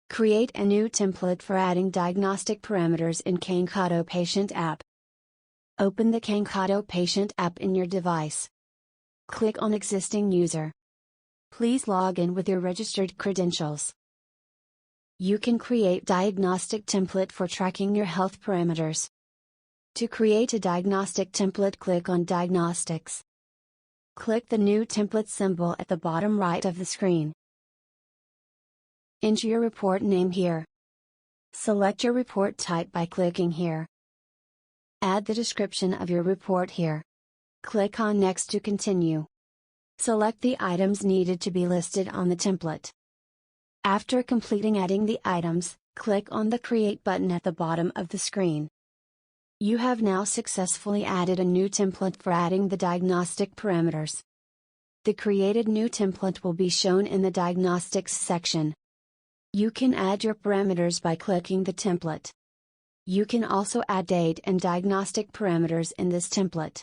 Create a new template for adding diagnostic parameters in CANKADO Patient App. Open the CANKADO Patient App in your device. Click on Existing User. Please log in with your registered credentials. You can create diagnostic template for tracking your health parameters. To create a diagnostic template, click on Diagnostics. Click the new template symbol at the bottom right of the screen. Enter your report name here. Select your report type by clicking here. Add the description of your report here. Click on Next to continue. Select the items needed to be listed on the template. After completing adding the items, click on the Create button at the bottom of the screen. You have now successfully added a new template for adding the diagnostic parameters. The created new template will be shown in the Diagnostics section. You can add your parameters by clicking the template. You can also add date and diagnostic parameters in this template.